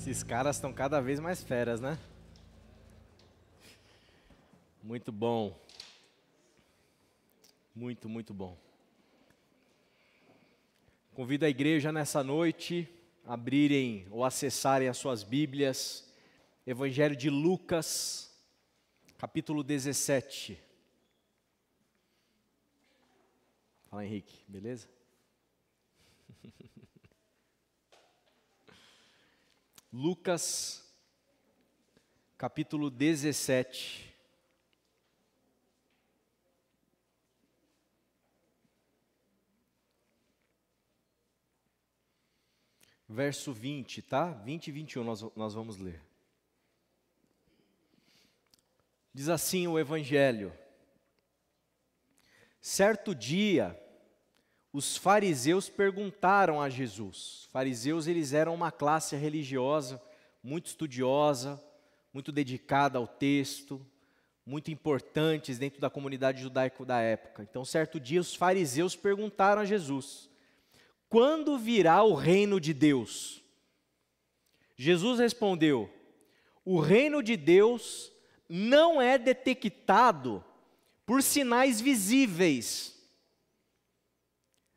Esses caras estão cada vez mais feras, né? Muito bom. Muito bom. Convido a igreja nessa noite a abrirem ou acessarem as suas Bíblias. Evangelho de Lucas, capítulo 17. Fala, Henrique, beleza? Lucas, capítulo 17. Verso 20, tá? 20 e 21 nós vamos ler. Diz assim o Evangelho: certo dia, os fariseus perguntaram a Jesus. Os fariseus, eles eram uma classe religiosa, muito estudiosa, muito dedicada ao texto, muito importantes dentro da comunidade judaica da época. Então, certo dia, os fariseus perguntaram a Jesus: quando virá o reino de Deus? Jesus respondeu: o reino de Deus não é detectado por sinais visíveis.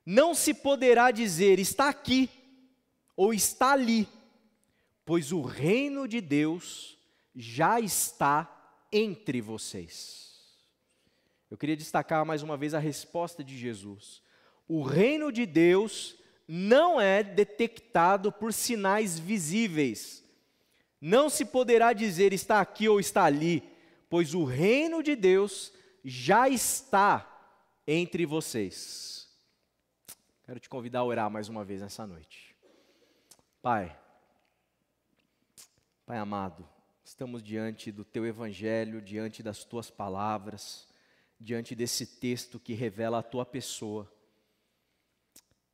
Não se poderá dizer está aqui ou está ali, pois o reino de Deus já está entre vocês. Eu queria destacar mais uma vez a resposta de Jesus. O reino de Deus não é detectado por sinais visíveis. Não se poderá dizer está aqui ou está ali, pois o reino de Deus já está entre vocês. Quero te convidar a orar mais uma vez nessa noite. Pai amado, estamos diante do Teu Evangelho, diante das Tuas palavras, diante desse texto que revela a Tua pessoa.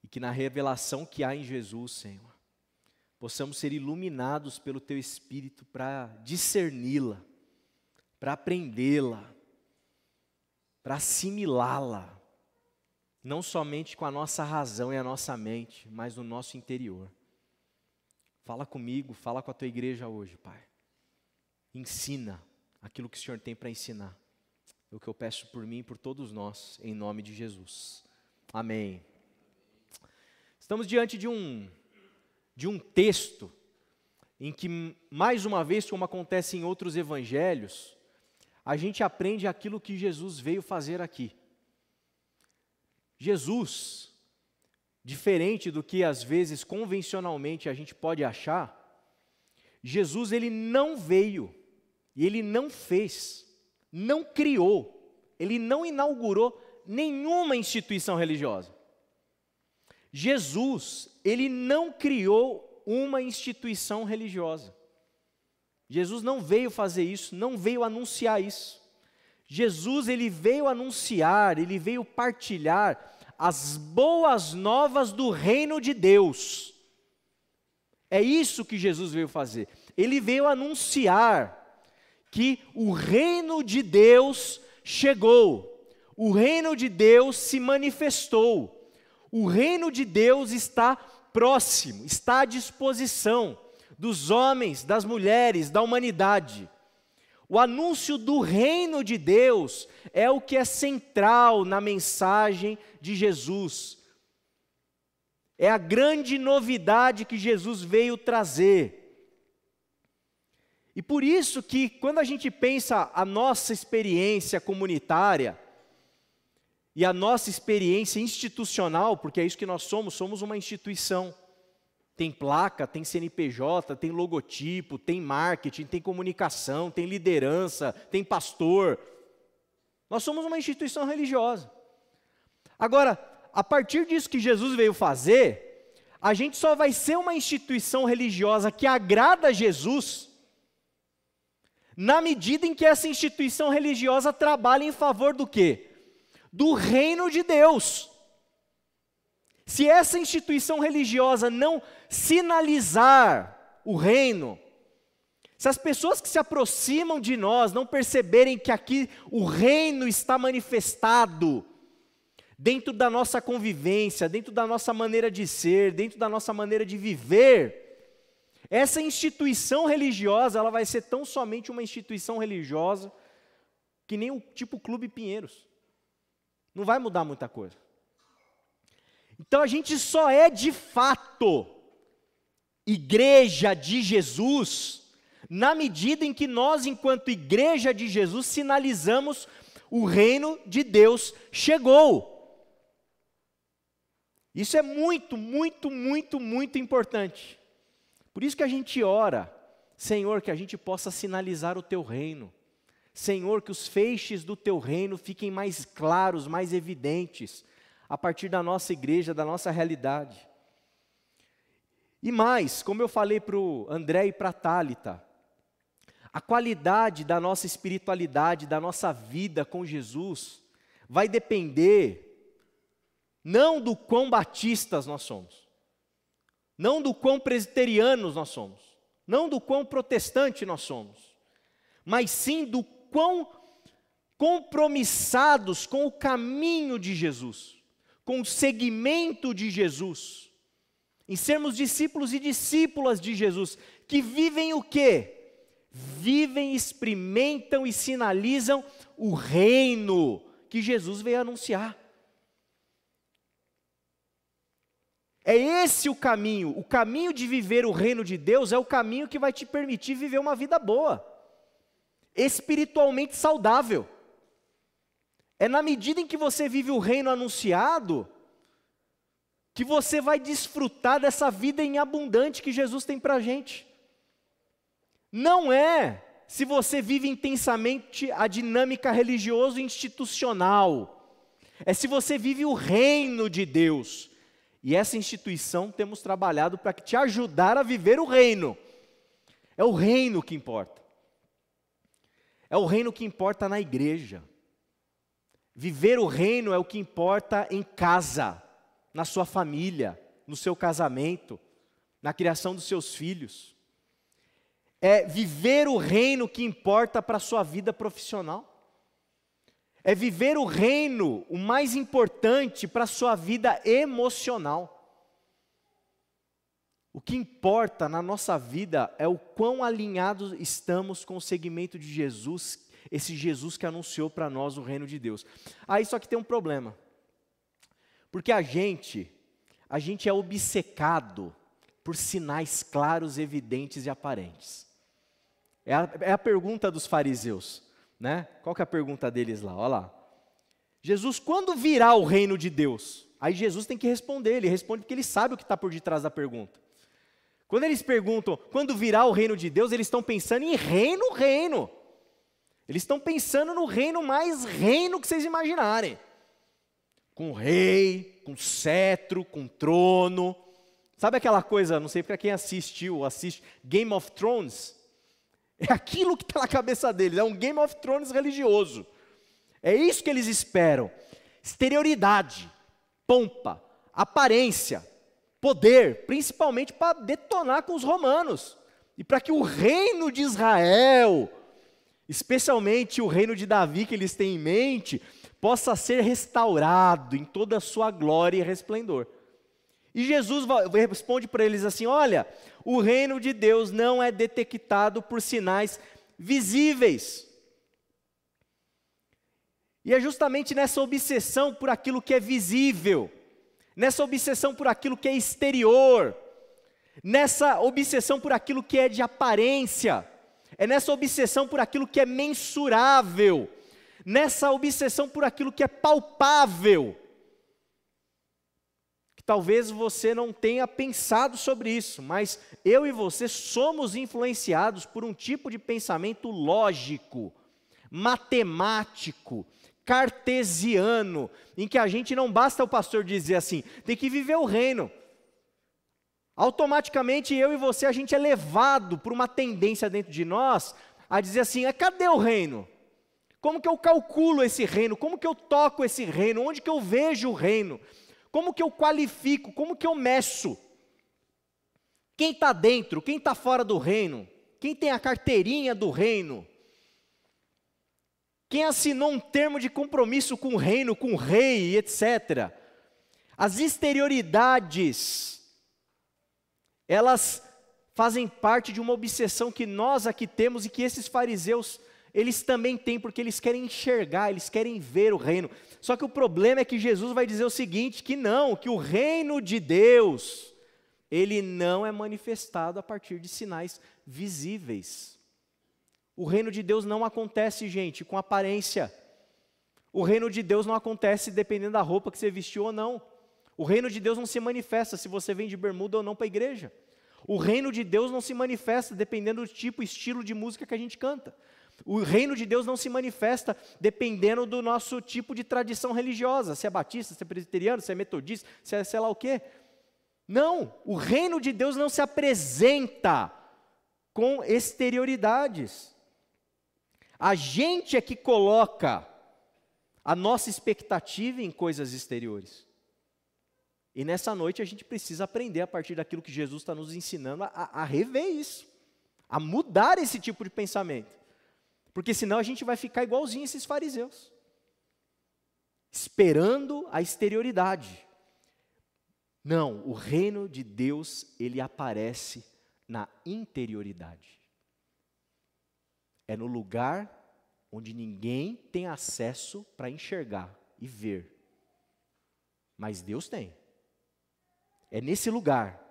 E que na revelação que há em Jesus, Senhor, possamos ser iluminados pelo Teu Espírito para discerni-la, para aprendê-la, para assimilá-la, não somente com a nossa razão e a nossa mente, mas no nosso interior. Fala comigo, fala com a Tua igreja hoje, Pai. Ensina aquilo que o Senhor tem para ensinar. É o que eu peço por mim e por todos nós, em nome de Jesus. Amém. Estamos diante de um texto em que, mais uma vez, como acontece em outros evangelhos, a gente aprende aquilo que Jesus veio fazer aqui. Jesus, diferente do que às vezes convencionalmente a gente pode achar, Jesus ele não veio e ele não fez, não criou, ele não inaugurou nenhuma instituição religiosa. Jesus, ele não criou uma instituição religiosa. Jesus não veio fazer isso, não veio anunciar isso. Jesus, ele veio anunciar, ele veio partilhar as boas novas do reino de Deus. É isso que Jesus veio fazer. Ele veio anunciar que o reino de Deus chegou, o reino de Deus se manifestou, o reino de Deus está próximo, está à disposição dos homens, das mulheres, da humanidade. O anúncio do reino de Deus é o que é central na mensagem de Jesus. É a grande novidade que Jesus veio trazer. E por isso que quando a gente pensa a nossa experiência comunitária e a nossa experiência institucional, porque é isso que nós somos uma instituição. Tem placa, tem CNPJ, tem logotipo, tem marketing, tem comunicação, tem liderança, tem pastor. Nós somos uma instituição religiosa. Agora, a partir disso que Jesus veio fazer, a gente só vai ser uma instituição religiosa que agrada a Jesus na medida em que essa instituição religiosa trabalha em favor do quê? Do reino de Deus. Se essa instituição religiosa não sinalizar o reino, se as pessoas que se aproximam de nós não perceberem que aqui o reino está manifestado, dentro da nossa convivência, dentro da nossa maneira de ser, dentro da nossa maneira de viver, Essa instituição religiosa, ela vai ser tão somente uma instituição religiosa que nem o tipo Clube Pinheiros. Não vai mudar muita coisa. Então a gente só é de fato igreja de Jesus na medida em que nós, enquanto igreja de Jesus, sinalizamos o reino de Deus chegou. Isso é muito, muito, muito, muito importante. Por isso que a gente ora, Senhor, que a gente possa sinalizar o Teu reino. Senhor, que os feixes do Teu reino fiquem mais claros, mais evidentes, a partir da nossa igreja, da nossa realidade. E mais, como eu falei para o André e para a Thalita, a qualidade da nossa espiritualidade, da nossa vida com Jesus, vai depender não do quão batistas nós somos, não do quão presbiterianos nós somos, não do quão protestante nós somos, mas sim do quão compromissados com o caminho de Jesus, com o seguimento de Jesus, em sermos discípulos e discípulas de Jesus, que vivem o quê? Vivem, experimentam e sinalizam o reino que Jesus veio anunciar. É esse o caminho de viver o reino de Deus é o caminho que vai te permitir viver uma vida boa, espiritualmente saudável. É na medida em que você vive o reino anunciado, que você vai desfrutar dessa vida em abundante que Jesus tem para a gente. Não é se você vive intensamente a dinâmica religiosa e institucional, é se você vive o reino de Deus. E essa instituição temos trabalhado para te ajudar a viver o reino. É o reino que importa. É o reino que importa na igreja. Viver o reino é o que importa em casa, na sua família, no seu casamento, na criação dos seus filhos. É viver o reino que importa para a sua vida profissional. É viver o reino, o mais importante para a sua vida emocional. O que importa na nossa vida é o quão alinhados estamos com o segmento de Jesus, esse Jesus que anunciou para nós o reino de Deus. Aí só que tem um problema. Porque a gente é obcecado por sinais claros, evidentes e aparentes. É a pergunta dos fariseus, né? Qual que é a pergunta deles lá? Olha lá. Jesus, quando virá o reino de Deus? Aí Jesus tem que responder, ele responde porque ele sabe o que está por detrás da pergunta. Quando eles perguntam, quando virá o reino de Deus, eles estão pensando em reino. Eles estão pensando no reino mais reino que vocês imaginarem. Com rei, com cetro, com trono. Sabe aquela coisa, não sei para quem assiste Game of Thrones? É aquilo que está na cabeça deles, é um Game of Thrones religioso. É isso que eles esperam. Exterioridade, pompa, aparência, poder, principalmente para detonar com os romanos. E para que o reino de Israel, especialmente o reino de Davi que eles têm em mente, possa ser restaurado em toda a sua glória e resplendor. E Jesus responde para eles assim, olha, o reino de Deus não é detectado por sinais visíveis. E é justamente nessa obsessão por aquilo que é visível, nessa obsessão por aquilo que é exterior, nessa obsessão por aquilo que é de aparência, é nessa obsessão por aquilo que é mensurável, nessa obsessão por aquilo que é palpável, que talvez você não tenha pensado sobre isso, mas eu e você somos influenciados por um tipo de pensamento lógico, matemático, cartesiano, em que a gente não basta o pastor dizer assim, tem que viver o reino. Automaticamente eu e você, a gente é levado por uma tendência dentro de nós a dizer assim, cadê o reino? Como que eu calculo esse reino? Como que eu toco esse reino? Onde que eu vejo o reino? Como que eu qualifico? Como que eu meço? Quem está dentro? Quem está fora do reino? Quem tem a carteirinha do reino? Quem assinou um termo de compromisso com o reino, com o rei, etc. As exterioridades, elas fazem parte de uma obsessão que nós aqui temos e que esses fariseus, eles também têm, porque eles querem enxergar, eles querem ver o reino. Só que o problema é que Jesus vai dizer o seguinte, que não, que o reino de Deus, ele não é manifestado a partir de sinais visíveis. O reino de Deus não acontece, gente, com aparência. O reino de Deus não acontece dependendo da roupa que você vestiu ou não. O reino de Deus não se manifesta se você vem de bermuda ou não para a igreja. O reino de Deus não se manifesta dependendo do tipo, estilo de música que a gente canta. O reino de Deus não se manifesta dependendo do nosso tipo de tradição religiosa, se é batista, se é presbiteriano, se é metodista, se é sei lá o quê. Não, o reino de Deus não se apresenta com exterioridades. A gente é que coloca a nossa expectativa em coisas exteriores. E nessa noite a gente precisa aprender a partir daquilo que Jesus está nos ensinando a rever isso, a mudar esse tipo de pensamento. Porque senão a gente vai ficar igualzinho esses fariseus, esperando a exterioridade. Não, o reino de Deus, ele aparece na interioridade. É no lugar onde ninguém tem acesso para enxergar e ver. Mas Deus tem. É nesse lugar.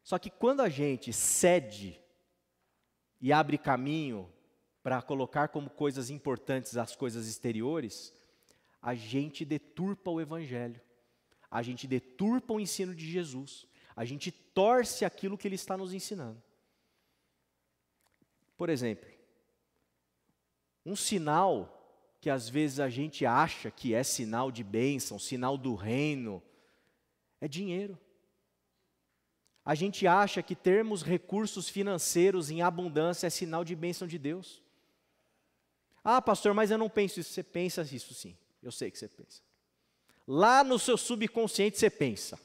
Só que quando a gente cede e abre caminho para colocar como coisas importantes as coisas exteriores, a gente deturpa o Evangelho, a gente deturpa o ensino de Jesus, a gente torce aquilo que Ele está nos ensinando. Por exemplo, um sinal que às vezes a gente acha que é sinal de bênção, sinal do reino, é dinheiro. A gente acha que termos recursos financeiros em abundância é sinal de bênção de Deus. Ah, pastor, mas eu não penso isso. Você pensa isso sim, eu sei que você pensa. Lá no seu subconsciente você pensa.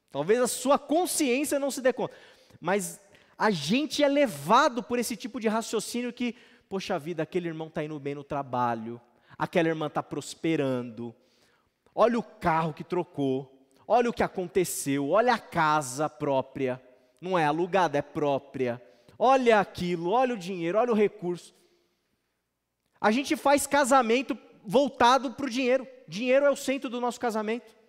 Talvez a sua consciência não se dê conta. Mas a gente é levado por esse tipo de raciocínio que, poxa vida, aquele irmão está indo bem no trabalho, aquela irmã está prosperando, olha o carro que trocou, olha o que aconteceu, olha a casa própria, não é alugada, é própria, olha aquilo, olha o dinheiro, olha o recurso. A gente faz casamento voltado para o dinheiro. Dinheiro é o centro do nosso casamento.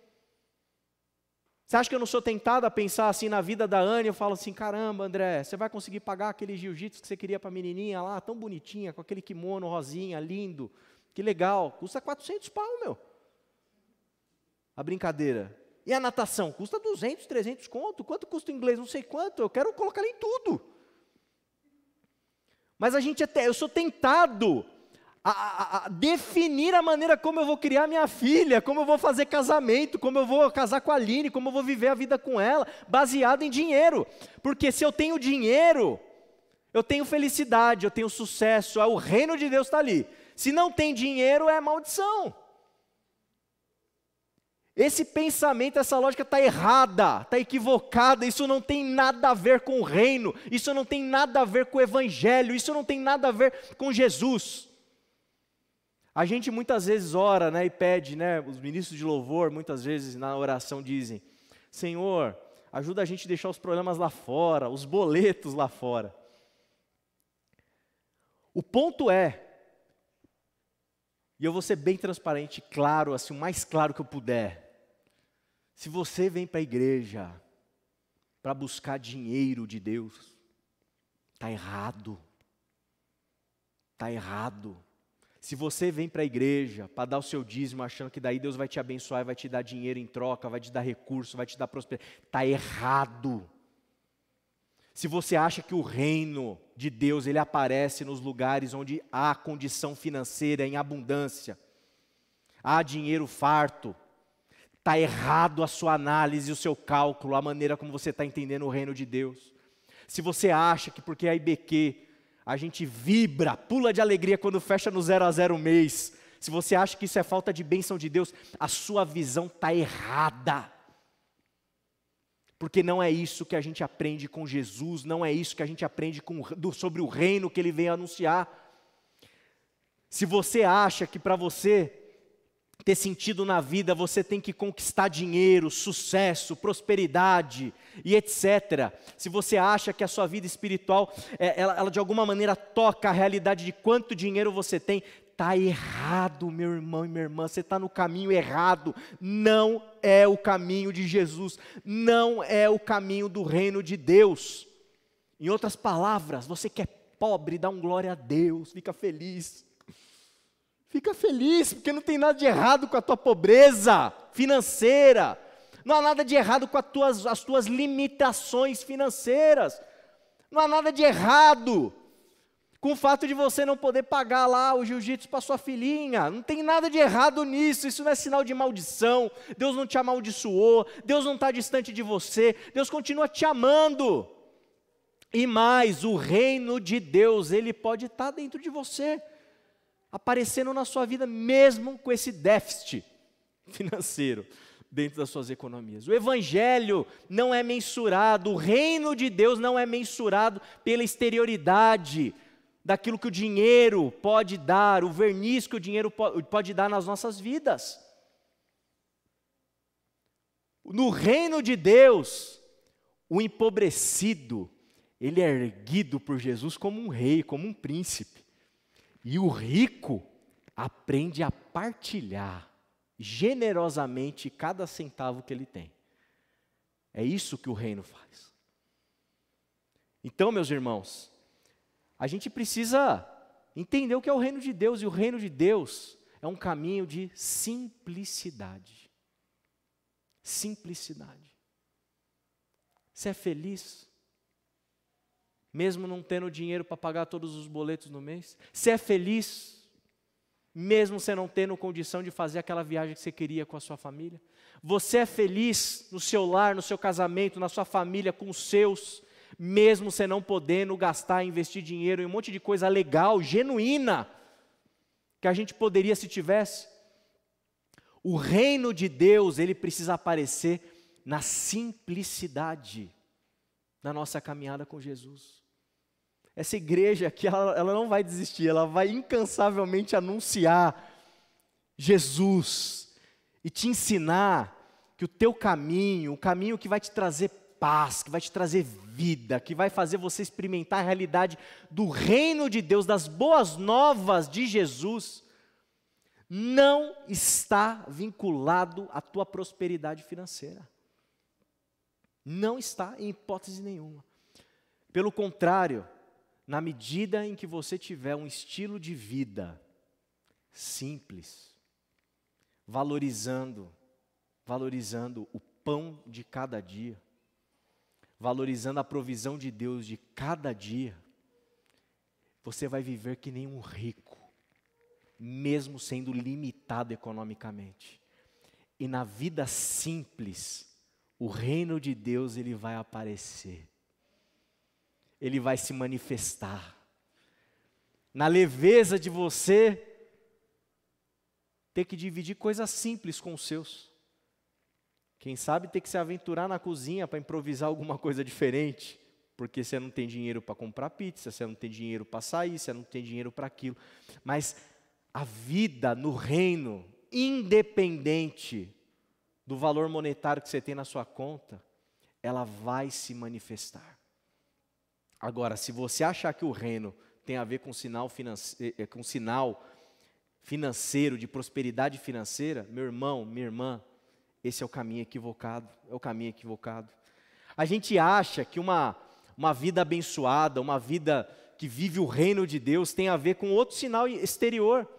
Você acha que eu não sou tentado a pensar assim na vida da Anne? Eu falo assim, caramba, André, você vai conseguir pagar aquele jiu-jitsu que você queria para a menininha lá, tão bonitinha, com aquele kimono rosinha, lindo, que legal, custa 400 pau, meu. A brincadeira. E a natação? Custa 200, 300 conto. Quanto custa o inglês? Não sei quanto, eu quero colocar ela em tudo. Mas eu sou tentado a definir a maneira como eu vou criar minha filha, como eu vou fazer casamento, como eu vou casar com a Aline, como eu vou viver a vida com ela, baseado em dinheiro. Porque se eu tenho dinheiro, eu tenho felicidade, eu tenho sucesso, o reino de Deus está ali. Se não tem dinheiro, é maldição. Esse pensamento, essa lógica está errada, está equivocada, isso não tem nada a ver com o reino, isso não tem nada a ver com o evangelho, isso não tem nada a ver com Jesus. A gente muitas vezes ora, né, e pede, né, os ministros de louvor muitas vezes na oração dizem, Senhor, ajuda a gente a deixar os problemas lá fora, os boletos lá fora. O ponto é, e eu vou ser bem transparente, claro, assim, o mais claro que eu puder, se você vem para a igreja para buscar dinheiro de Deus, está errado, está errado. Se você vem para a igreja para dar o seu dízimo achando que daí Deus vai te abençoar, vai te dar dinheiro em troca, vai te dar recurso, vai te dar prosperidade, está errado. Se você acha que o reino de Deus ele aparece nos lugares onde há condição financeira em abundância, há dinheiro farto, está errado a sua análise, o seu cálculo, a maneira como você está entendendo o reino de Deus. Se você acha que porque a IBQ a gente vibra, pula de alegria quando fecha no 0 a 0 mês. Se você acha que isso é falta de bênção de Deus, a sua visão está errada. Porque não é isso que a gente aprende com Jesus, não é isso que a gente aprende sobre o reino que Ele veio anunciar. Se você acha que para você ter sentido na vida, você tem que conquistar dinheiro, sucesso, prosperidade e etc. Se você acha que a sua vida espiritual, ela de alguma maneira toca a realidade de quanto dinheiro você tem, está errado, meu irmão e minha irmã, você está no caminho errado. Não é o caminho de Jesus, não é o caminho do reino de Deus. Em outras palavras, você que é pobre, dá um glória a Deus, fica feliz. Fica feliz, porque não tem nada de errado com a tua pobreza financeira. Não há nada de errado com as tuas limitações financeiras. Não há nada de errado com o fato de você não poder pagar lá o jiu-jitsu para sua filhinha. Não tem nada de errado nisso, isso não é sinal de maldição. Deus não te amaldiçoou, Deus não está distante de você, Deus continua te amando. E mais, o reino de Deus, ele pode estar dentro de você, aparecendo na sua vida, mesmo com esse déficit financeiro dentro das suas economias. O evangelho não é mensurado, o reino de Deus não é mensurado pela exterioridade daquilo que o dinheiro pode dar, o verniz que o dinheiro pode dar nas nossas vidas. No reino de Deus, o empobrecido, ele é erguido por Jesus como um rei, como um príncipe. E o rico aprende a partilhar generosamente cada centavo que ele tem. É isso que o reino faz. Então, meus irmãos, a gente precisa entender o que é o reino de Deus, e o reino de Deus é um caminho de simplicidade. Simplicidade. Você é feliz? Mesmo não tendo dinheiro para pagar todos os boletos no mês? Você é feliz, mesmo você não tendo condição de fazer aquela viagem que você queria com a sua família? Você é feliz no seu lar, no seu casamento, na sua família, com os seus, mesmo você não podendo gastar, investir dinheiro em um monte de coisa legal, genuína, que a gente poderia se tivesse? O reino de Deus, ele precisa aparecer na simplicidade da nossa caminhada com Jesus. Essa igreja aqui, ela não vai desistir, ela vai incansavelmente anunciar Jesus e te ensinar que o teu caminho, o caminho que vai te trazer paz, que vai te trazer vida, que vai fazer você experimentar a realidade do reino de Deus, das boas novas de Jesus, não está vinculado à tua prosperidade financeira. Não está, em hipótese nenhuma. Pelo contrário, na medida em que você tiver um estilo de vida simples, valorizando o pão de cada dia, valorizando a provisão de Deus de cada dia, você vai viver que nem um rico, mesmo sendo limitado economicamente. E na vida simples, o reino de Deus, ele vai aparecer. Ele vai se manifestar. Na leveza de você ter que dividir coisas simples com os seus. Quem sabe ter que se aventurar na cozinha para improvisar alguma coisa diferente, porque você não tem dinheiro para comprar pizza, você não tem dinheiro para sair, você não tem dinheiro para aquilo. Mas a vida no reino, independente do valor monetário que você tem na sua conta, ela vai se manifestar. Agora, se você achar que o reino tem a ver com sinal financeiro, de prosperidade financeira, meu irmão, minha irmã, esse é o caminho equivocado, é o caminho equivocado. A gente acha que uma vida abençoada, uma vida que vive o reino de Deus tem a ver com outro sinal exterior,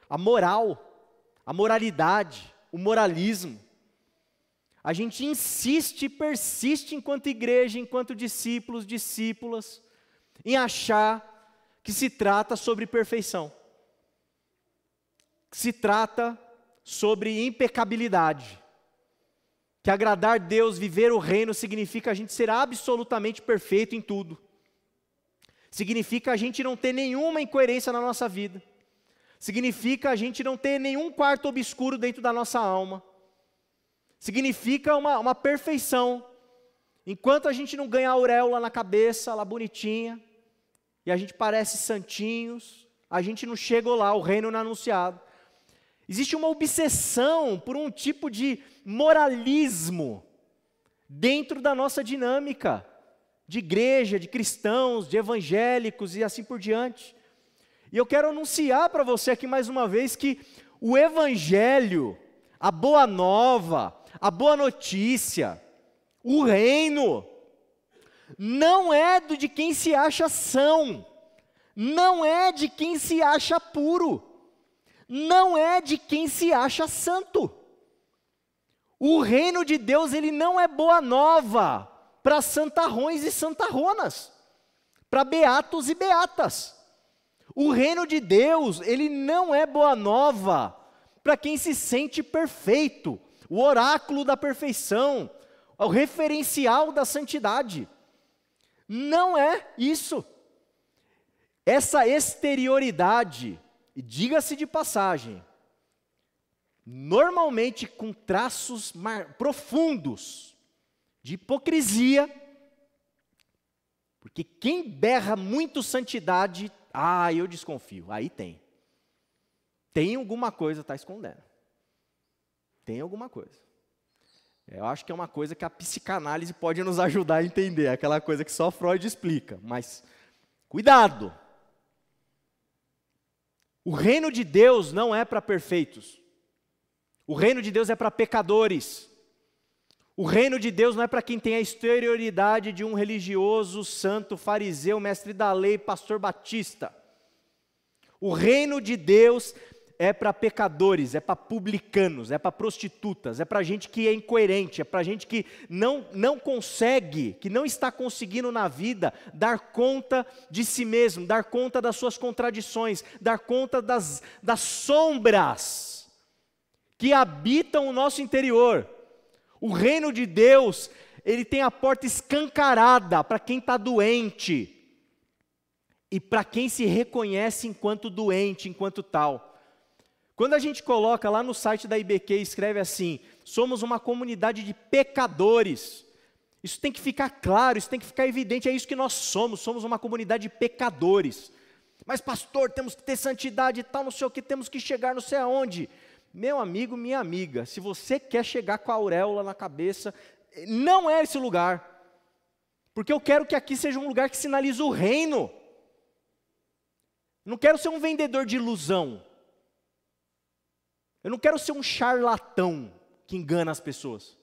a moral, a moralidade, o moralismo. A gente insiste e persiste enquanto igreja, enquanto discípulos, discípulas, em achar que se trata sobre perfeição, que se trata sobre impecabilidade, que agradar Deus, viver o reino, significa a gente ser absolutamente perfeito em tudo, significa a gente não ter nenhuma incoerência na nossa vida, significa a gente não ter nenhum quarto obscuro dentro da nossa alma, significa uma perfeição. Enquanto a gente não ganha a auréola na cabeça, lá bonitinha, e a gente parece santinhos, a gente não chegou lá, o reino não é anunciado. Existe uma obsessão por um tipo de moralismo dentro da nossa dinâmica de igreja, de cristãos, de evangélicos e assim por diante. E eu quero anunciar para você aqui mais uma vez que o evangelho, a boa nova, a boa notícia, o reino, não é de quem se acha são, não é de quem se acha puro, não é de quem se acha santo. O reino de Deus, ele não é boa nova para santarrões e santarronas, para beatos e beatas. O reino de Deus, ele não é boa nova para quem se sente perfeito, o oráculo da perfeição, o referencial da santidade. Não é isso. Essa exterioridade, e diga-se de passagem, normalmente com traços profundos de hipocrisia, porque quem berra muito santidade, eu desconfio, aí tem. Tem alguma coisa está escondendo. Tem alguma coisa. Eu acho que é uma coisa que a psicanálise pode nos ajudar a entender, aquela coisa que só Freud explica, mas cuidado. O reino de Deus não é para perfeitos. O reino de Deus é para pecadores. O reino de Deus não é para quem tem a exterioridade de um religioso, santo, fariseu, mestre da lei, pastor batista. O reino de Deus é para pecadores, é para publicanos, é para prostitutas, é para gente que é incoerente, é para gente que não consegue, que não está conseguindo na vida dar conta de si mesmo, dar conta das suas contradições, dar conta das sombras que habitam o nosso interior. O reino de Deus, ele tem a porta escancarada para quem está doente e para quem se reconhece enquanto doente, enquanto tal. Quando a gente coloca lá no site da IBQ, escreve assim: somos uma comunidade de pecadores. Isso tem que ficar claro, isso tem que ficar evidente, é isso que nós somos uma comunidade de pecadores. Mas pastor, temos que ter santidade e tal, não sei o que, temos que chegar não sei aonde. Meu amigo, minha amiga, se você quer chegar com a auréola na cabeça, não é esse lugar. Porque eu quero que aqui seja um lugar que sinaliza o reino. Não quero ser um vendedor de ilusão. Eu não quero ser um charlatão que engana as pessoas.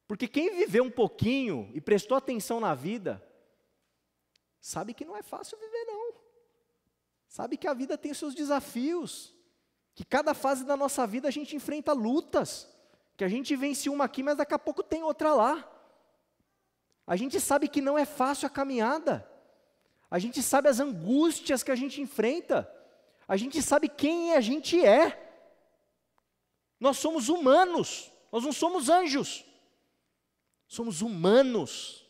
Porque quem viveu um pouquinho e prestou atenção na vida, sabe que não é fácil viver não. Sabe que a vida tem os seus desafios, que cada fase da nossa vida a gente enfrenta lutas, que a gente vence uma aqui, mas daqui a pouco tem outra lá. A gente sabe que não é fácil a caminhada, a gente sabe as angústias que a gente enfrenta, a gente sabe quem a gente é. Nós somos humanos, nós não somos anjos, somos humanos.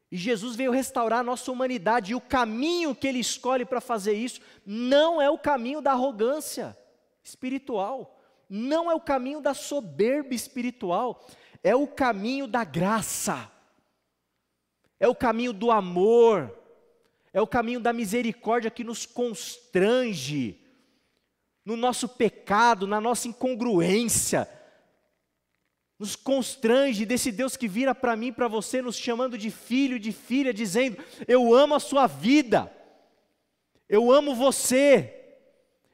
E Jesus veio restaurar a nossa humanidade, e o caminho que Ele escolhe para fazer isso, não é o caminho da arrogância espiritual, não é o caminho da soberba espiritual, é o caminho da graça, é o caminho do amor, é o caminho da misericórdia que nos constrange no nosso pecado, na nossa incongruência, nos constrange desse Deus que vira para mim, para você, nos chamando de filho, de filha, dizendo: eu amo a sua vida, eu amo você.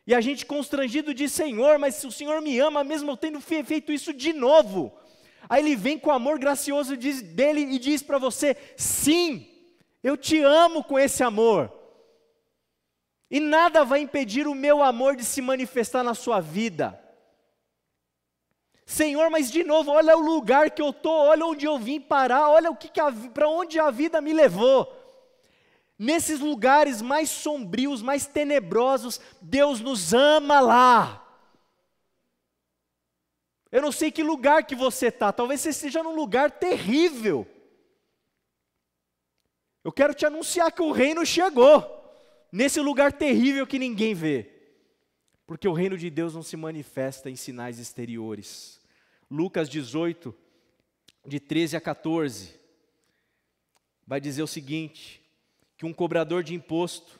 E a gente constrangido diz: Senhor, mas se o Senhor me ama, mesmo eu tendo feito isso de novo. Aí Ele vem com o amor gracioso dele e diz para você: sim, eu te amo com esse amor. E nada vai impedir o meu amor de se manifestar na sua vida. Senhor, mas de novo, olha o lugar que eu estou, olha onde eu vim parar, olha para onde a vida me levou. Nesses lugares mais sombrios, mais tenebrosos, Deus nos ama lá. Eu não sei que lugar que você está, talvez você esteja num lugar terrível. Eu quero te anunciar que o reino chegou, nesse lugar terrível que ninguém vê. Porque o reino de Deus não se manifesta em sinais exteriores. Lucas 18, de 13 a 14, vai dizer o seguinte: que um cobrador de imposto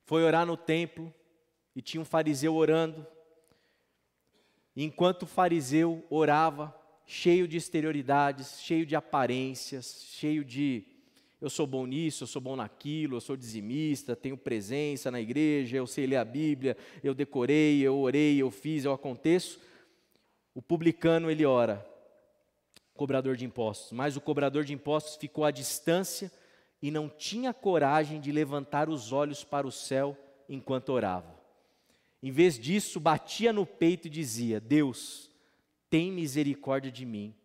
foi orar no templo e tinha um fariseu orando. E enquanto o fariseu orava, cheio de exterioridades, cheio de aparências, cheio de eu sou bom nisso, eu sou bom naquilo, eu sou dizimista, tenho presença na igreja, eu sei ler a Bíblia, eu decorei, eu orei, eu fiz, eu aconteço. O publicano ele ora, cobrador de impostos, mas o cobrador de impostos ficou à distância e não tinha coragem de levantar os olhos para o céu enquanto orava. Em vez disso, batia no peito e dizia: Deus, tem misericórdia de mim,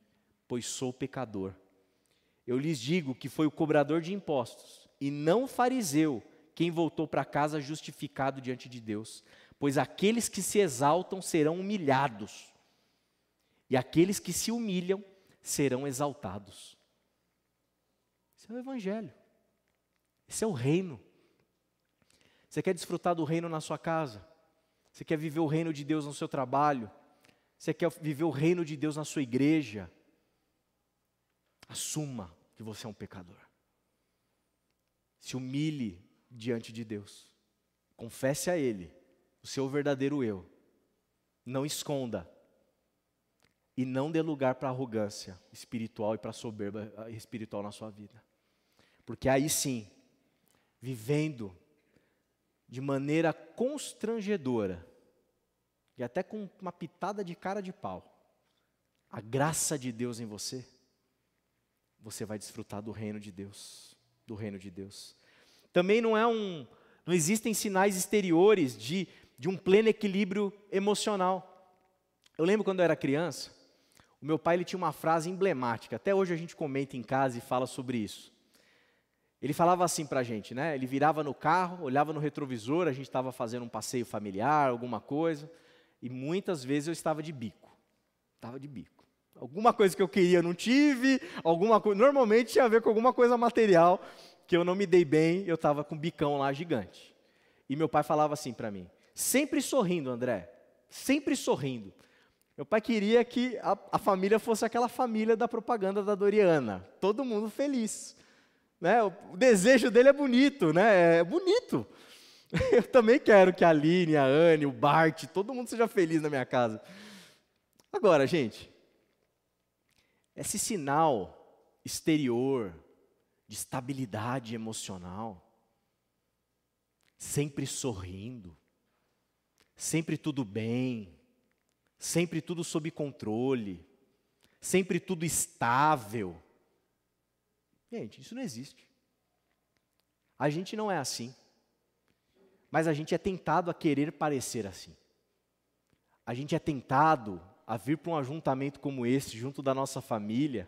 pois sou pecador. Eu lhes digo que foi o cobrador de impostos, e não o fariseu, quem voltou para casa justificado diante de Deus. Pois aqueles que se exaltam serão humilhados, e aqueles que se humilham serão exaltados. Esse é o Evangelho. Esse é o reino. Você quer desfrutar do reino na sua casa? Você quer viver o reino de Deus no seu trabalho? Você quer viver o reino de Deus na sua igreja? Assuma que você é um pecador. Se humilhe diante de Deus. Confesse a Ele o seu verdadeiro eu. Não esconda. E não dê lugar para a arrogância espiritual e para a soberba espiritual na sua vida. Porque aí sim, vivendo de maneira constrangedora, e até com uma pitada de cara de pau, a graça de Deus em você, você vai desfrutar do reino de Deus, do reino de Deus. Também não existem sinais exteriores de um pleno equilíbrio emocional. Eu lembro quando eu era criança, o meu pai ele tinha uma frase emblemática, até hoje a gente comenta em casa e fala sobre isso. Ele falava assim para a gente, né? Ele virava no carro, olhava no retrovisor, a gente estava fazendo um passeio familiar, alguma coisa, e muitas vezes eu estava de bico. Alguma coisa que eu queria eu não tive, normalmente tinha a ver com alguma coisa material, que eu não me dei bem, eu estava com um bicão lá gigante. E meu pai falava assim para mim, sempre sorrindo, André, sempre sorrindo. Meu pai queria que a família fosse aquela família da propaganda da Doriana, todo mundo feliz. Né? O desejo dele é bonito, né? É bonito. Eu também quero que a Aline, a Anne, o Bart, todo mundo seja feliz na minha casa. Agora, gente, esse sinal exterior de estabilidade emocional, sempre sorrindo, sempre tudo bem, sempre tudo sob controle, sempre tudo estável. Gente, isso não existe. A gente não é assim. Mas a gente é tentado a querer parecer assim. A gente é tentado a vir para um ajuntamento como esse, junto da nossa família,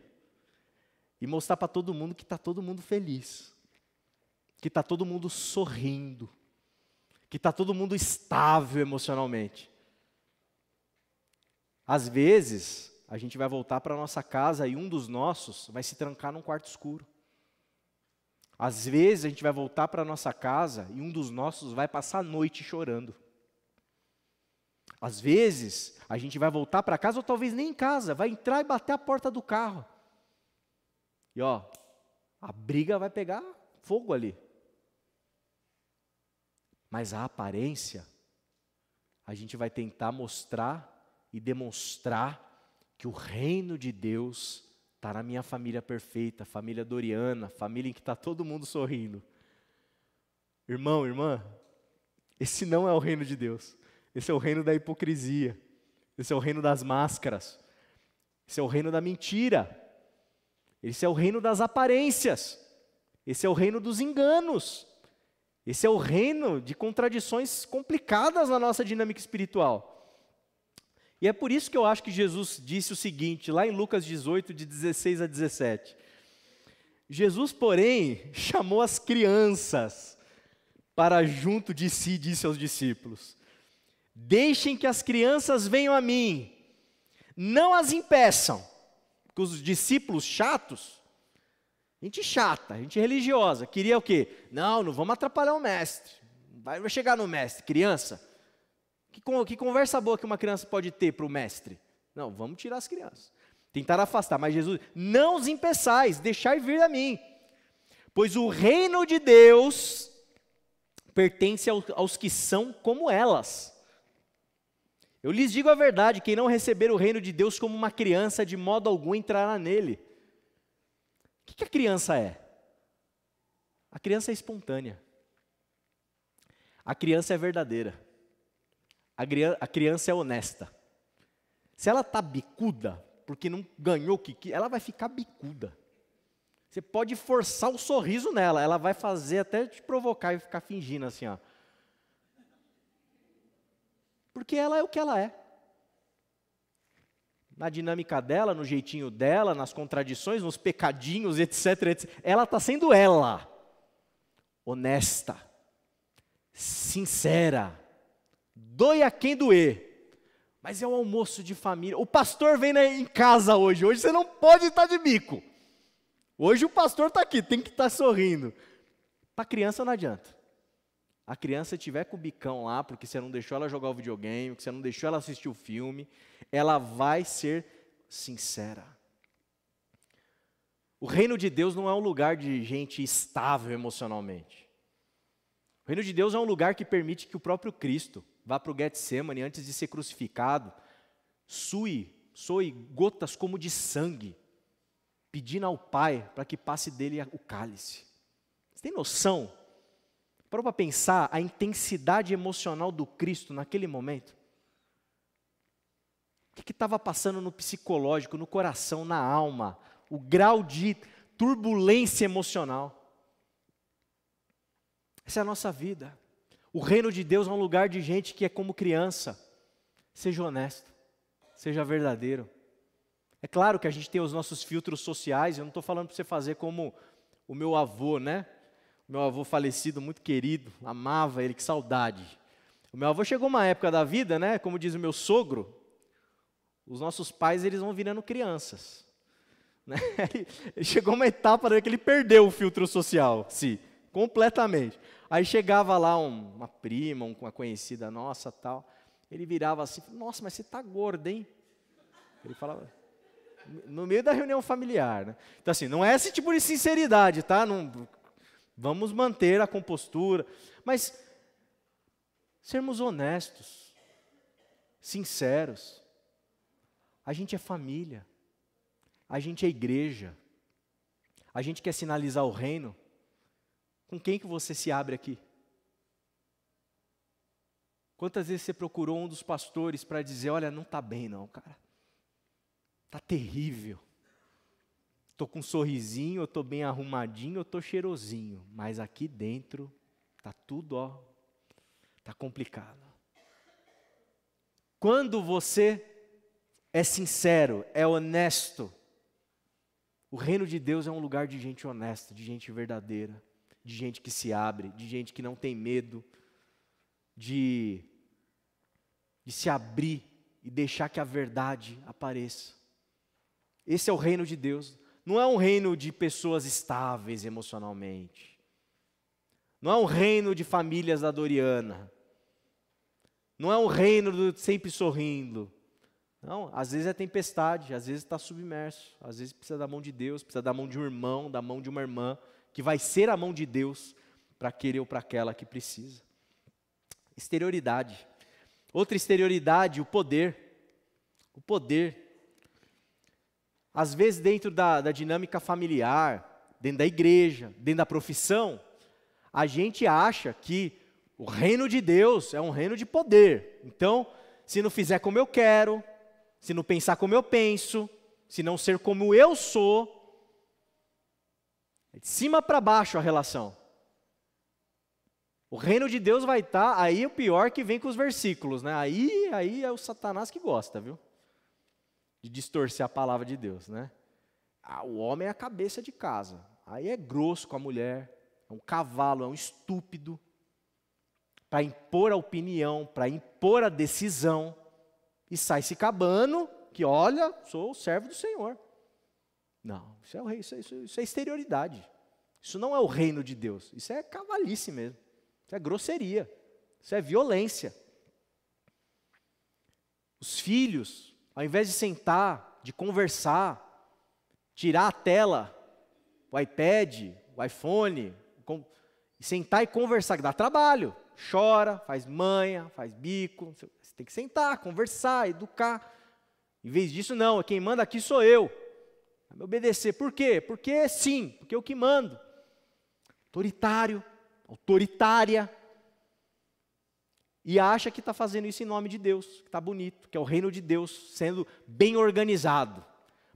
e mostrar para todo mundo que está todo mundo feliz, que está todo mundo sorrindo, que está todo mundo estável emocionalmente. Às vezes, a gente vai voltar para a nossa casa e um dos nossos vai se trancar num quarto escuro. Às vezes a gente vai voltar para a nossa casa e um dos nossos vai passar a noite chorando. Às vezes a gente vai voltar para casa, ou talvez nem em casa, vai entrar e bater a porta do carro. E a briga vai pegar fogo ali. Mas a aparência, a gente vai tentar mostrar e demonstrar que o reino de Deus está na minha família perfeita, família Doriana, família em que está todo mundo sorrindo. Irmão, irmã, esse não é o reino de Deus. Esse é o reino da hipocrisia. Esse é o reino das máscaras. Esse é o reino da mentira. Esse é o reino das aparências. Esse é o reino dos enganos. Esse é o reino de contradições complicadas na nossa dinâmica espiritual. E é por isso que eu acho que Jesus disse o seguinte, lá em Lucas 18, de 16 a 17. Jesus, porém, chamou as crianças para junto de si e disse aos discípulos: deixem que as crianças venham a mim, não as impeçam. Porque os discípulos chatos, gente chata, gente religiosa, queria o quê? Não vamos atrapalhar o mestre, vai chegar no mestre, criança. Que conversa boa que uma criança pode ter para o mestre? Não, vamos tirar as crianças. Tentar afastar, mas Jesus, não os impeçais, deixai vir a mim. Pois o reino de Deus pertence aos que são como elas. Eu lhes digo a verdade, quem não receber o reino de Deus como uma criança, de modo algum entrará nele. O que a criança é? A criança é espontânea. A criança é verdadeira. A criança é honesta. Se ela está bicuda, porque não ganhou o que ela vai ficar bicuda. Você pode forçar o sorriso nela, ela vai fazer até te provocar e ficar fingindo assim, ó. Porque ela é o que ela é. Na dinâmica dela, no jeitinho dela, nas contradições, nos pecadinhos, etc, etc. Ela está sendo ela. Honesta. Sincera. Doe a quem doer. Mas é um almoço de família. O pastor vem em casa hoje. Hoje você não pode estar de bico. Hoje o pastor está aqui, tem que estar sorrindo. Para a criança não adianta. A criança tiver com o bicão lá, porque você não deixou ela jogar o videogame, porque você não deixou ela assistir o filme, ela vai ser sincera. O reino de Deus não é um lugar de gente estável emocionalmente. O reino de Deus é um lugar que permite que o próprio Cristo vá para o Getsemane antes de ser crucificado, soe gotas como de sangue, pedindo ao Pai para que passe dele o cálice. Você tem noção? Parou para pensar a intensidade emocional do Cristo naquele momento? O que estava passando no psicológico, no coração, na alma? O grau de turbulência emocional. Essa é a nossa vida. O reino de Deus é um lugar de gente que é como criança. Seja honesto, seja verdadeiro. É claro que a gente tem os nossos filtros sociais, eu não estou falando para você fazer como o meu avô, né? O meu avô falecido, muito querido, amava ele, que saudade. O meu avô chegou uma época da vida, né? Como diz o meu sogro, os nossos pais eles vão virando crianças. Né? Ele chegou uma etapa que ele perdeu o filtro social, sim, completamente. Aí chegava lá uma prima, uma conhecida nossa, tal. Ele virava assim, nossa, mas você está gordo, hein? Ele falava, no meio da reunião familiar, né? Então assim, não é esse tipo de sinceridade, tá? Não, vamos manter a compostura, mas sermos honestos, sinceros. A gente é família, a gente é igreja, a gente quer sinalizar o reino. Com quem que você se abre aqui? Quantas vezes você procurou um dos pastores para dizer, olha, não está bem não, cara. Está terrível. Estou com um sorrisinho, eu estou bem arrumadinho, eu estou cheirosinho. Mas aqui dentro, está tudo, ó, está complicado. Quando você é sincero, é honesto, o reino de Deus é um lugar de gente honesta, de gente verdadeira, de gente que se abre, de gente que não tem medo, de se abrir e deixar que a verdade apareça. Esse é o reino de Deus. Não é um reino de pessoas estáveis emocionalmente. Não é um reino de famílias da Doriana. Não é um reino do sempre sorrindo. Não, às vezes é tempestade, às vezes está submerso, às vezes precisa da mão de Deus, precisa da mão de um irmão, da mão de uma irmã, que vai ser a mão de Deus para aquele ou para aquela que precisa. Exterioridade. Outra exterioridade, o poder. O poder. Às vezes dentro da dinâmica familiar, dentro da igreja, dentro da profissão, a gente acha que o reino de Deus é um reino de poder. Então, se não fizer como eu quero, se não pensar como eu penso, se não ser como eu sou, é de cima para baixo a relação. O reino de Deus vai estar, aí o pior que vem com os versículos, né? Aí é o Satanás que gosta, viu? De distorcer a palavra de Deus, né? O homem é a cabeça de casa, aí é grosso com a mulher, é um cavalo, é um estúpido, para impor a opinião, para impor a decisão, e sai se cabando, que olha, sou o servo do Senhor. Não, isso é o rei, isso é exterioridade. Isso não é o reino de Deus, isso é cavalice mesmo, isso é grosseria, isso é violência. Os filhos, ao invés de sentar, de conversar, tirar a tela, o iPad, o iPhone, sentar e conversar, que dá trabalho. Chora, faz manha, faz bico. Você tem que sentar, conversar, educar. Em vez disso, não, quem manda aqui sou eu. Vai me obedecer. Por quê? Porque sim, porque eu que mando. Autoritário, autoritária. E acha que está fazendo isso em nome de Deus, que está bonito, que é o reino de Deus sendo bem organizado.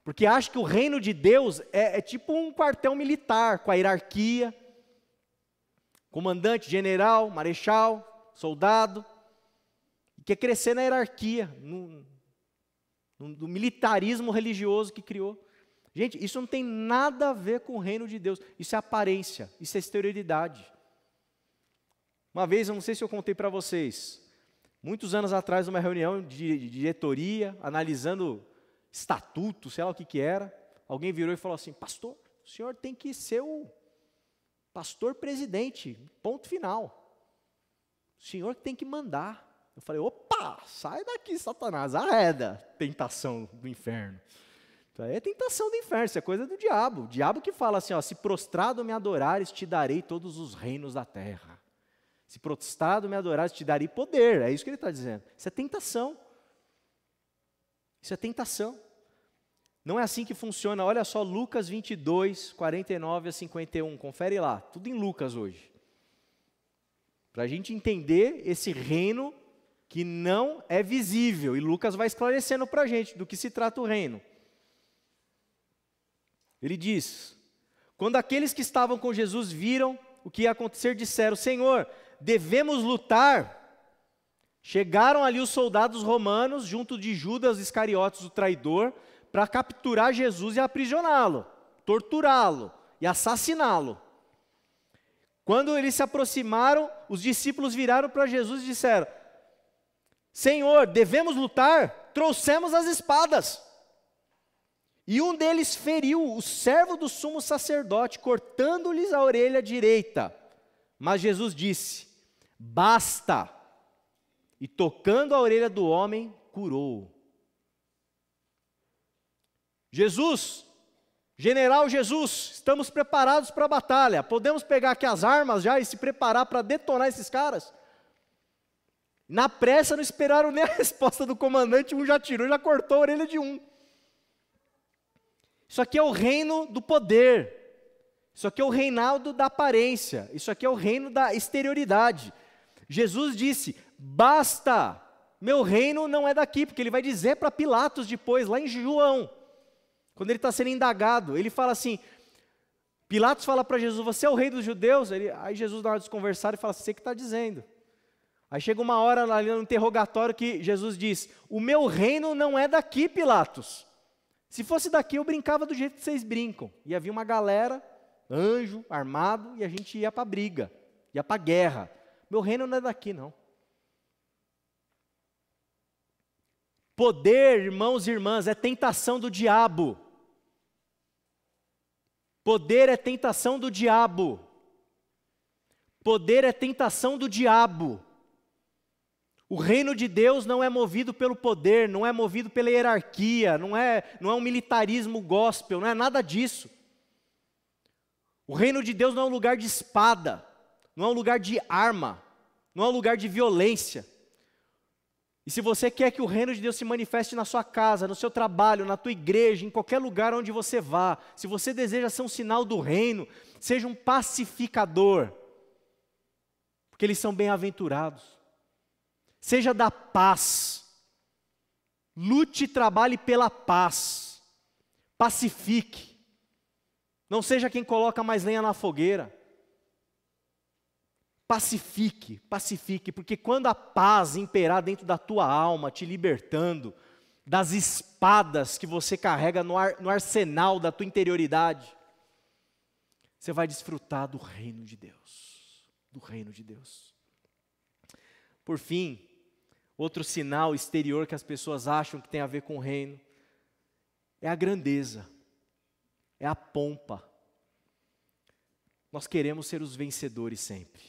Porque acha que o reino de Deus é tipo um quartel militar, com a hierarquia. Comandante, general, marechal, soldado. E quer crescer na hierarquia, no militarismo religioso que criou. Gente, isso não tem nada a ver com o reino de Deus. Isso é aparência, isso é exterioridade. Uma vez, eu não sei se eu contei para vocês, muitos anos atrás, numa reunião de diretoria, analisando estatuto, sei lá o que era, alguém virou e falou assim: pastor, o senhor tem que ser o pastor presidente, ponto final. O senhor que tem que mandar. Eu falei: opa, sai daqui, Satanás, arreda, tentação do inferno. Isso aí é tentação do inferno, isso é coisa do diabo. O diabo que fala assim, ó, se prostrado me adorares, te darei todos os reinos da terra. Se prostrado me adorares, te darei poder. É isso que ele está dizendo. Isso é tentação. Isso é tentação. Não é assim que funciona. Olha só, Lucas 22, 49 a 51. Confere lá. Tudo em Lucas hoje. Para a gente entender esse reino que não é visível. E Lucas vai esclarecendo para a gente do que se trata o reino. Ele diz: quando aqueles que estavam com Jesus viram o que ia acontecer, disseram: Senhor, devemos lutar. Chegaram ali os soldados romanos, junto de Judas Iscariotes, o traidor, para capturar Jesus e aprisioná-lo, torturá-lo e assassiná-lo. Quando eles se aproximaram, os discípulos viraram para Jesus e disseram: Senhor, devemos lutar? Trouxemos as espadas. E um deles feriu o servo do sumo sacerdote, cortando-lhes a orelha direita. Mas Jesus disse: basta. E tocando a orelha do homem, curou. Jesus, general Jesus, estamos preparados para a batalha. Podemos pegar aqui as armas já e se preparar para detonar esses caras? Na pressa não esperaram nem a resposta do comandante, um já tirou, já cortou a orelha de um. Isso aqui é o reino do poder. Isso aqui é o reinado da aparência. Isso aqui é o reino da exterioridade. Jesus disse: basta, meu reino não é daqui, porque ele vai dizer para Pilatos depois, lá em João, quando ele está sendo indagado, ele fala assim, Pilatos fala para Jesus: você é o rei dos judeus? Aí Jesus, na hora de conversar, ele fala: você que está dizendo. Aí chega uma hora ali no interrogatório que Jesus diz: o meu reino não é daqui, Pilatos. Se fosse daqui, eu brincava do jeito que vocês brincam. Ia vir uma galera, anjo, armado, e a gente ia para a briga, ia para a guerra. Meu reino não é daqui, não. Poder, irmãos e irmãs, é tentação do diabo. Poder é tentação do diabo. Poder é tentação do diabo. O reino de Deus não é movido pelo poder, não é movido pela hierarquia, não é um militarismo gospel, não é nada disso. O reino de Deus não é um lugar de espada, não é um lugar de arma, não é um lugar de violência. E se você quer que o reino de Deus se manifeste na sua casa, no seu trabalho, na tua igreja, em qualquer lugar onde você vá, se você deseja ser um sinal do reino, seja um pacificador, porque eles são bem-aventurados. Seja da paz, lute e trabalhe pela paz, pacifique, não seja quem coloca mais lenha na fogueira, pacifique, pacifique, porque quando a paz imperar dentro da tua alma, te libertando das espadas que você carrega no arsenal da tua interioridade, você vai desfrutar do reino de Deus, do reino de Deus. Por fim, outro sinal exterior que as pessoas acham que tem a ver com o reino é a grandeza, é a pompa. Nós queremos ser os vencedores sempre.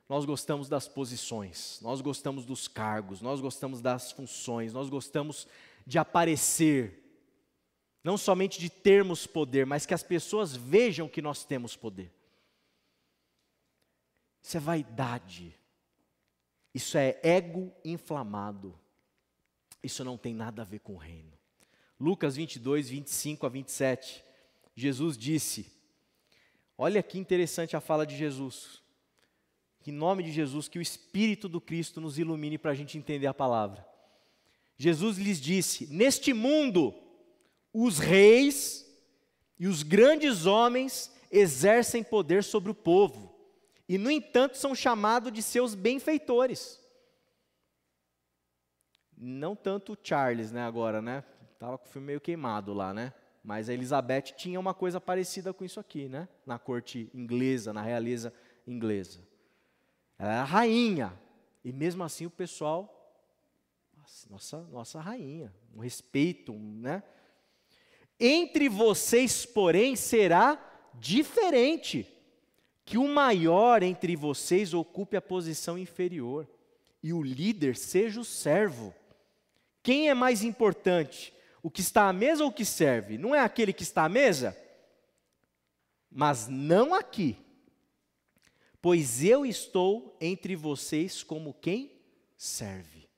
Nós gostamos das posições, nós gostamos dos cargos, nós gostamos das funções, nós gostamos de aparecer. Não somente de termos poder, mas que as pessoas vejam que nós temos poder. Isso é vaidade. Isso é ego inflamado. Isso não tem nada a ver com o reino. Lucas 22, 25 a 27, Jesus disse, olha que interessante a fala de Jesus. Em nome de Jesus, que o Espírito do Cristo nos ilumine para a gente entender a palavra. Jesus lhes disse, neste mundo, os reis e os grandes homens exercem poder sobre o povo, e no entanto são chamados de seus benfeitores. Não tanto o Charles, né, agora, né? Estava com o filme meio queimado lá, né? Mas a Elizabeth tinha uma coisa parecida com isso aqui, né? Na corte inglesa, na realeza inglesa. Ela era rainha, e mesmo assim o pessoal, nossa rainha, um respeito, né? Entre vocês, porém, será diferente, que o maior entre vocês ocupe a posição inferior, e o líder seja o servo. Quem é mais importante? O que está à mesa ou o que serve? Não é aquele que está à mesa? Mas não aqui. Pois eu estou entre vocês como quem serve.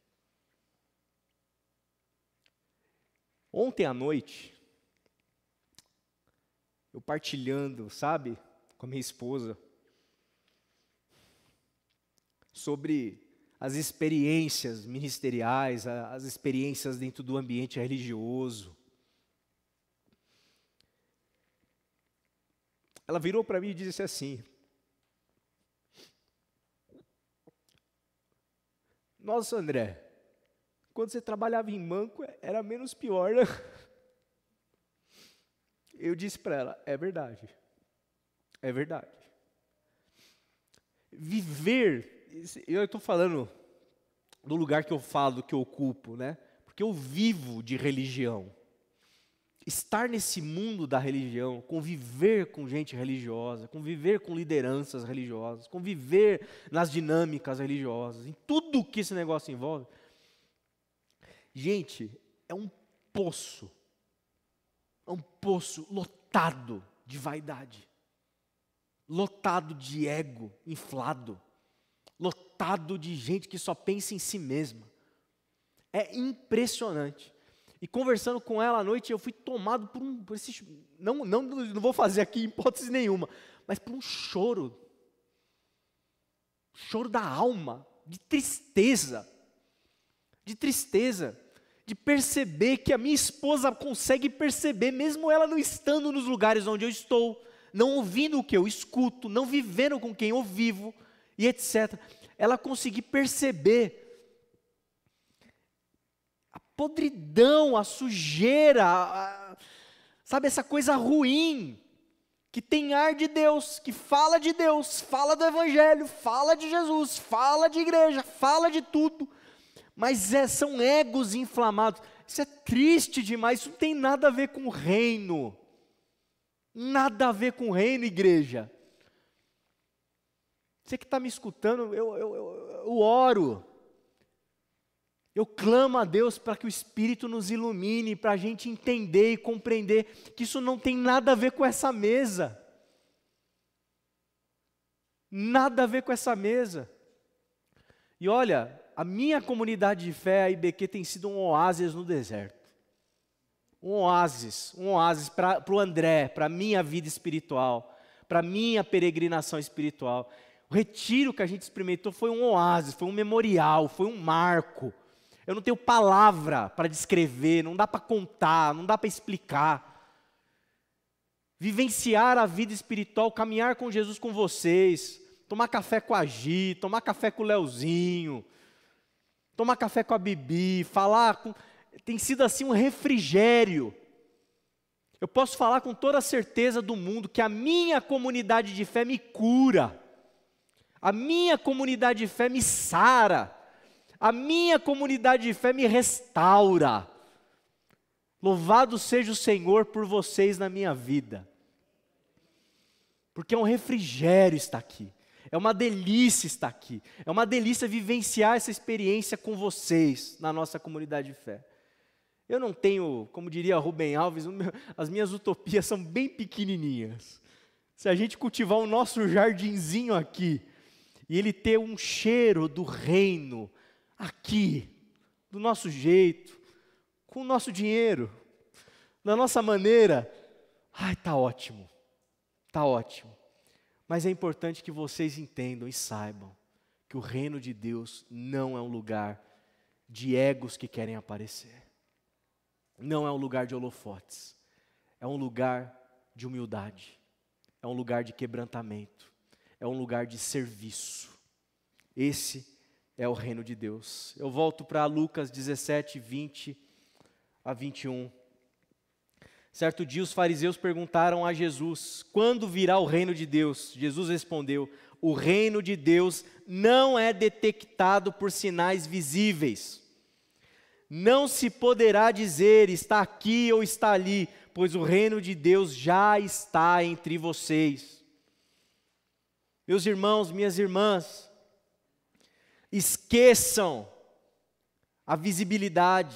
Ontem à noite, eu partilhando, sabe, com a minha esposa, sobre as experiências ministeriais, as experiências dentro do ambiente religioso. Ela virou para mim e disse assim, nossa, André, quando você trabalhava em banco era menos pior, né? Eu disse para ela, é verdade. É verdade. Viver, eu estou falando do lugar que eu falo, que eu ocupo, né? Porque eu vivo de religião. Estar nesse mundo da religião, conviver com gente religiosa, conviver com lideranças religiosas, conviver nas dinâmicas religiosas, em tudo que esse negócio envolve. Gente, é um poço lotado de vaidade, lotado de ego inflado, lotado de gente que só pensa em si mesma. É impressionante. E conversando com ela à noite, eu fui tomado por esse, não vou fazer aqui hipótese nenhuma, mas por um choro da alma, de tristeza, de perceber que a minha esposa consegue perceber, mesmo ela não estando nos lugares onde eu estou, não ouvindo o que eu escuto, não vivendo com quem eu vivo, e etc. Ela conseguir perceber a podridão, a sujeira, sabe, essa coisa ruim, que tem ar de Deus, que fala de Deus, fala do Evangelho, fala de Jesus, fala de igreja, fala de tudo, mas são egos inflamados. Isso é triste demais, isso não tem nada a ver com o reino. Nada a ver com o reino, igreja. Você que está me escutando, eu oro. Eu clamo a Deus para que o Espírito nos ilumine, para a gente entender e compreender que isso não tem nada a ver com essa mesa. Nada a ver com essa mesa. E olha, a minha comunidade de fé, a IBQ, tem sido um oásis no deserto. Um oásis para o André, para a minha vida espiritual, para a minha peregrinação espiritual. O retiro que a gente experimentou foi um oásis, foi um memorial, foi um marco. Eu não tenho palavra para descrever, não dá para contar, não dá para explicar. Vivenciar a vida espiritual, caminhar com Jesus com vocês, tomar café com a Gi, tomar café com o Leozinho, tomar café com a Bibi, tem sido assim um refrigério. Eu posso falar com toda a certeza do mundo que a minha comunidade de fé me cura, a minha comunidade de fé me sara, a minha comunidade de fé me restaura. Louvado seja o Senhor por vocês na minha vida, porque é um refrigério estar aqui, é uma delícia estar aqui, é uma delícia vivenciar essa experiência com vocês na nossa comunidade de fé. Eu não tenho, como diria Rubem Alves, as minhas utopias são bem pequenininhas. Se a gente cultivar o nosso jardinzinho aqui e ele ter um cheiro do reino aqui, do nosso jeito, com o nosso dinheiro, da nossa maneira, ai, tá ótimo, tá ótimo. Mas é importante que vocês entendam e saibam que o reino de Deus não é um lugar de egos que querem aparecer. Não é um lugar de holofotes. É um lugar de humildade. É um lugar de quebrantamento. É um lugar de serviço. Esse é o reino de Deus. Eu volto para Lucas 17, 20 a 21. Certo dia os fariseus perguntaram a Jesus: quando virá o reino de Deus? Jesus respondeu: o reino de Deus não é detectado por sinais visíveis. Não se poderá dizer está aqui ou está ali, pois o reino de Deus já está entre vocês. Meus irmãos, minhas irmãs, esqueçam a visibilidade,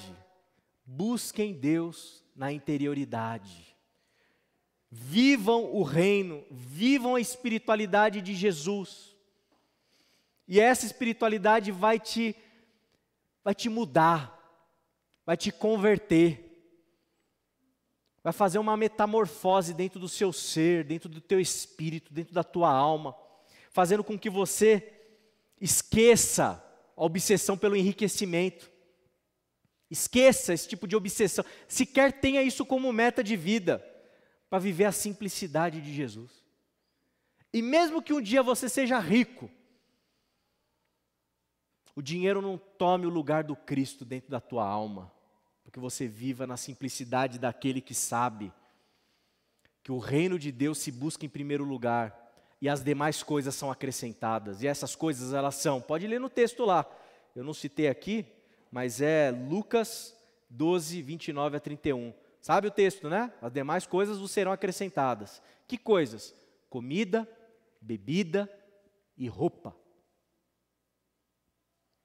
busquem Deus na interioridade. Vivam o reino, vivam a espiritualidade de Jesus. E essa espiritualidade vai te mudar, vai te converter, vai fazer uma metamorfose dentro do seu ser, dentro do teu espírito, dentro da tua alma, fazendo com que você esqueça a obsessão pelo enriquecimento. Esqueça esse tipo de obsessão. Sequer tenha isso como meta de vida, para viver a simplicidade de Jesus. E mesmo que um dia você seja rico, o dinheiro não tome o lugar do Cristo dentro da tua alma, porque você viva na simplicidade daquele que sabe que o reino de Deus se busca em primeiro lugar e as demais coisas são acrescentadas. E essas coisas elas são, pode ler no texto lá, eu não citei aqui, mas é Lucas 12, 29 a 31. Sabe o texto, né? As demais coisas vos serão acrescentadas. Que coisas? Comida, bebida e roupa.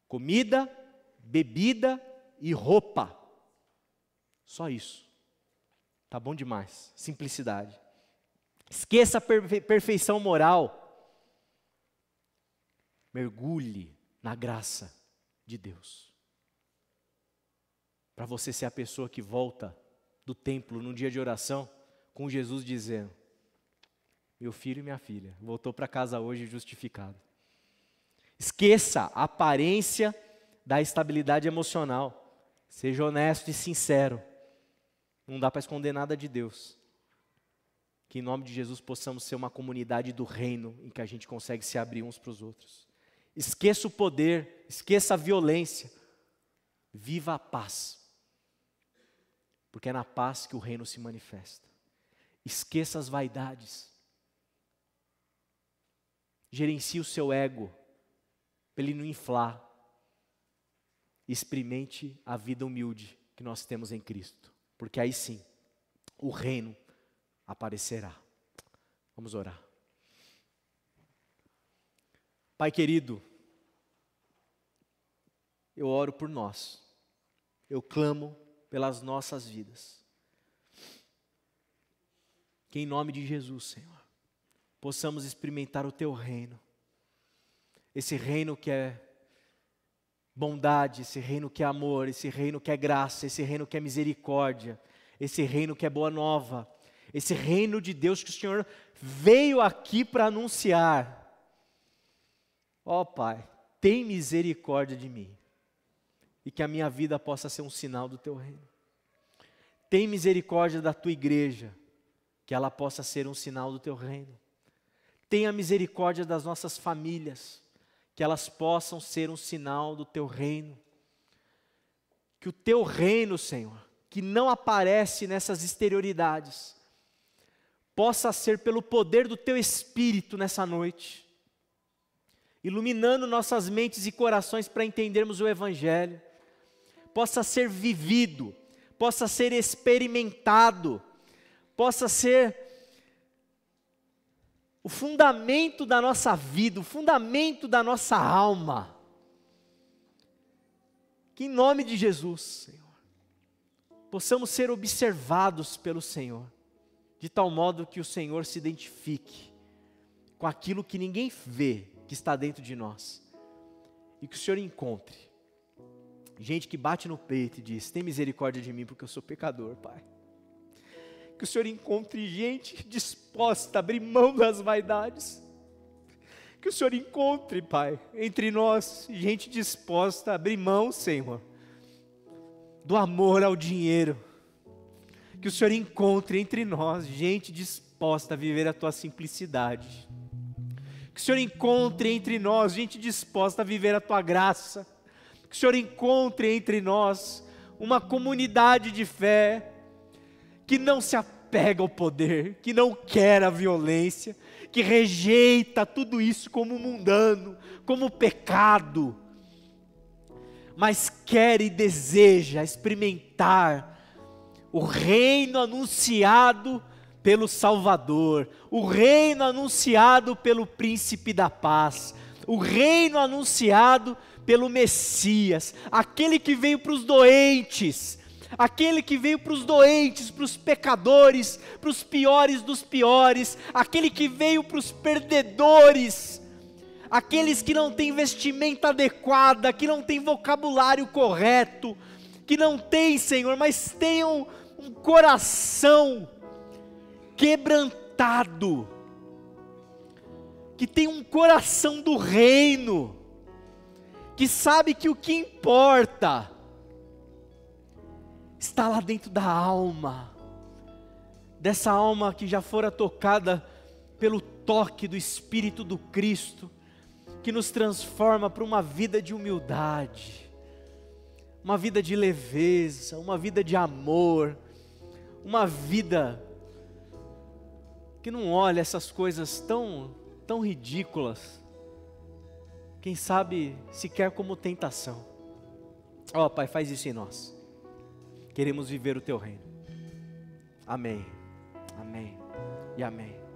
Comida, bebida e roupa. Só isso. Tá bom demais. Simplicidade. Esqueça a perfeição moral. Mergulhe na graça de Deus. Para você ser a pessoa que volta do templo num dia de oração, com Jesus dizendo: meu filho e minha filha, voltou para casa hoje justificado. Esqueça a aparência da estabilidade emocional. Seja honesto e sincero. Não dá para esconder nada de Deus. Que em nome de Jesus possamos ser uma comunidade do reino, em que a gente consegue se abrir uns para os outros. Esqueça o poder, esqueça a violência. Viva a paz. Porque é na paz que o reino se manifesta. Esqueça as vaidades. Gerencie o seu ego, para ele não inflar. Experimente a vida humilde que nós temos em Cristo. Porque aí sim, o reino aparecerá. Vamos orar. Pai querido, eu oro por nós. Eu clamo pelas nossas vidas. Que em nome de Jesus, Senhor, possamos experimentar o Teu reino. Esse reino que é bondade, esse reino que é amor, esse reino que é graça, esse reino que é misericórdia, esse reino que é boa nova, esse reino de Deus que o Senhor veio aqui para anunciar. Ó Pai, tem misericórdia de mim. E que a minha vida possa ser um sinal do Teu reino. Tem misericórdia da Tua igreja, que ela possa ser um sinal do Teu reino. Tenha misericórdia das nossas famílias, que elas possam ser um sinal do Teu reino. Que o Teu reino, Senhor, que não aparece nessas exterioridades, possa ser pelo poder do Teu Espírito nessa noite, iluminando nossas mentes e corações para entendermos o Evangelho, possa ser vivido, possa ser experimentado, possa ser o fundamento da nossa vida, o fundamento da nossa alma. Que em nome de Jesus, Senhor, possamos ser observados pelo Senhor, de tal modo que o Senhor se identifique com aquilo que ninguém vê, que está dentro de nós. E que o Senhor encontre gente que bate no peito e diz: tem misericórdia de mim porque eu sou pecador, Pai. Que o Senhor encontre gente disposta a abrir mão das vaidades. Que o Senhor encontre, Pai, entre nós, gente disposta a abrir mão, Senhor, do amor ao dinheiro. Que o Senhor encontre entre nós gente disposta a viver a Tua simplicidade. Que o Senhor encontre entre nós gente disposta a viver a Tua graça. Que o Senhor encontre entre nós uma comunidade de fé que não se apega ao poder, que não quer a violência, que rejeita tudo isso como mundano, como pecado, mas quer e deseja experimentar o reino anunciado pelo Salvador, o reino anunciado pelo Príncipe da Paz, o reino anunciado pelo Messias, aquele que veio para os doentes, aquele que veio para os doentes, para os pecadores, para os piores dos piores, aquele que veio para os perdedores, aqueles que não têm vestimenta adequada, que não têm vocabulário correto, que não têm, Senhor, mas tenham um coração quebrantado, que tem um coração do reino, que sabe que o que importa está lá dentro da alma, dessa alma que já fora tocada pelo toque do Espírito do Cristo, que nos transforma para uma vida de humildade, uma vida de leveza, uma vida de amor, uma vida que não olha essas coisas tão ridículas, quem sabe sequer como tentação. Ó, Pai, faz isso em nós. Queremos viver o Teu reino. Amém, amém e amém.